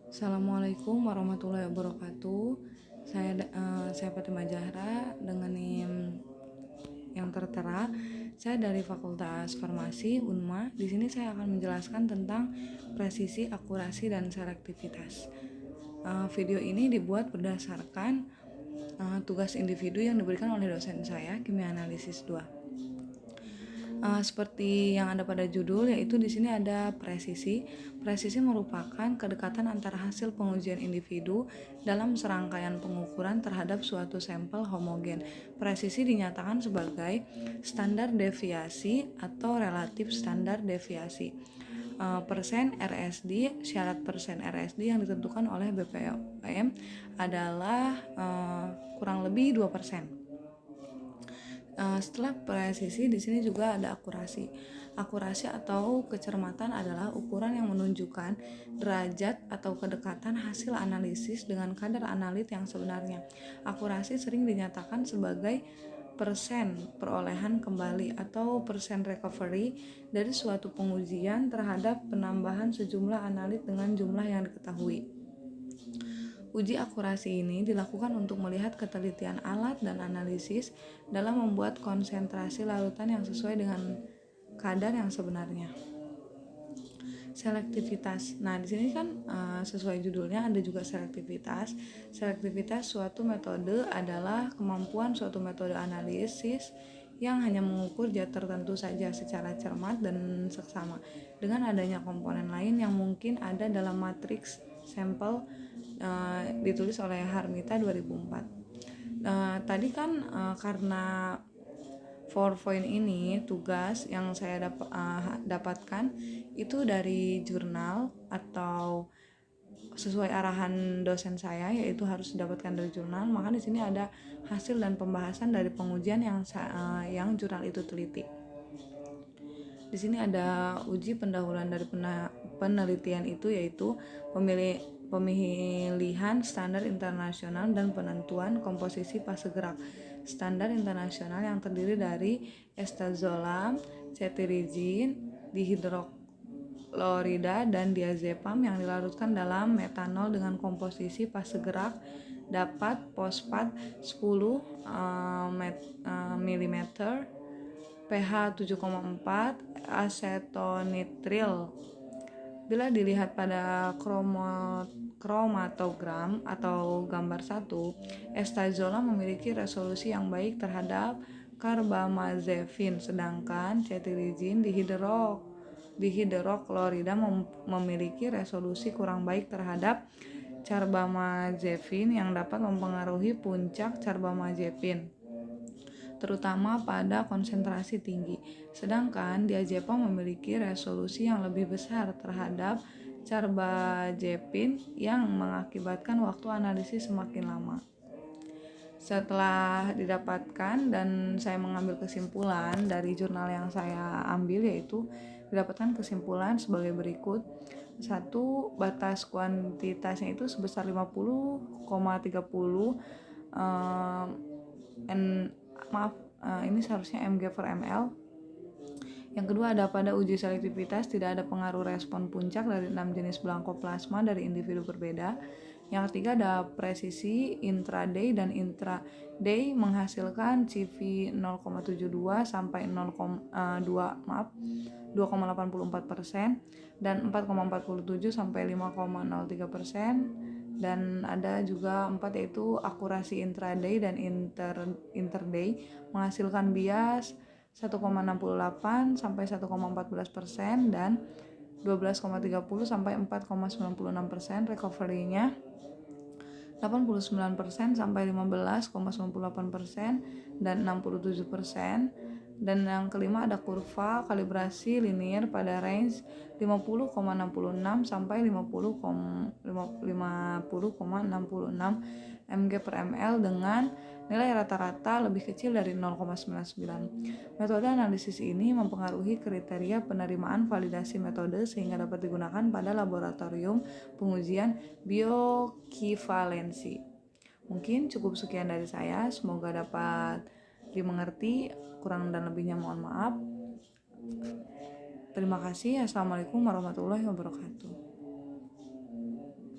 Assalamualaikum warahmatullahi wabarakatuh. Saya Fatimah Zahra dengan NIM yang tertera. Saya dari Fakultas Farmasi Unma. Di sini saya akan menjelaskan tentang presisi, akurasi, dan selektivitas. Video ini dibuat berdasarkan tugas individu yang diberikan oleh dosen saya, Kimia Analisis 2. Seperti yang ada pada judul, yaitu di sini ada presisi. Presisi merupakan kedekatan antara hasil pengujian individu dalam serangkaian pengukuran terhadap suatu sampel homogen. Presisi dinyatakan sebagai standar deviasi atau relatif standar deviasi. Persen RSD, syarat persen RSD yang ditentukan oleh BPOM adalah kurang lebih 2%. Setelah presisi, di sini juga ada akurasi. Akurasi atau kecermatan adalah ukuran yang menunjukkan derajat atau kedekatan hasil analisis dengan kadar analit yang sebenarnya. Akurasi sering dinyatakan sebagai persen perolehan kembali atau persen recovery dari suatu pengujian terhadap penambahan sejumlah analit dengan jumlah yang diketahui. Uji akurasi ini dilakukan untuk melihat ketelitian alat dan analisis dalam membuat konsentrasi larutan yang sesuai dengan kadar yang sebenarnya. Selektivitas. Nah, di sini kan sesuai judulnya ada juga selektivitas. Selektivitas suatu metode adalah kemampuan suatu metode analisis yang hanya mengukur zat tertentu saja secara cermat dan seksama dengan adanya komponen lain yang mungkin ada dalam matriks sampel, ditulis oleh Harmita 2004. Tadi kan karena PowerPoint ini tugas yang saya dapatkan itu dari jurnal atau sesuai arahan dosen saya, yaitu harus didapatkan dari jurnal. Maka di sini ada hasil dan pembahasan dari pengujian yang jurnal itu teliti. Di sini ada uji pendahuluan dari penelitian itu, yaitu pemilihan standar internasional dan penentuan komposisi fase gerak. Standar internasional yang terdiri dari estazolam, cetirizin, dihidroklorida, dan diazepam yang dilarutkan dalam metanol dengan komposisi fase gerak dapat fosfat 10 mm, pH 7,4, asetonitril. Bila dilihat pada kromatogram atau gambar 1, estazolam memiliki resolusi yang baik terhadap karbamazepin, sedangkan cetirizin dihidroklorida memiliki resolusi kurang baik terhadap carbamazepin yang dapat mempengaruhi puncak carbamazepin, terutama pada konsentrasi tinggi. Sedangkan diazepam memiliki resolusi yang lebih besar terhadap carbamazepin yang mengakibatkan waktu analisis semakin lama. Setelah didapatkan dan saya mengambil kesimpulan dari jurnal yang saya ambil, yaitu didapatkan kesimpulan sebagai berikut. 1. Batas kuantitasnya itu sebesar 50,30 ini seharusnya mg/ml. Yang kedua, ada pada uji selektivitas tidak ada pengaruh respon puncak dari 6 jenis blankoplasma dari individu berbeda. Yang ketiga, ada presisi intraday dan intraday menghasilkan CV 0,72 sampai 2,84% dan 4,47 sampai 5,03%. Dan ada juga 4, yaitu akurasi intraday dan interday menghasilkan bias 1,68 sampai 1,14% dan 12,30 sampai 4,96%. Recovery-nya 89% sampai 15,98% dan 67%. Dan yang kelima, ada kurva kalibrasi linear pada range 50,66 sampai 50,66 mg/ml dengan nilai rata-rata lebih kecil dari 0,99. Metode analisis ini mempengaruhi kriteria penerimaan validasi metode sehingga dapat digunakan pada laboratorium pengujian bioekivalensi. Mungkin cukup sekian dari saya, semoga dapat dimengerti. Kurang dan lebihnya mohon maaf. Terima kasih. Assalamualaikum warahmatullahi wabarakatuh.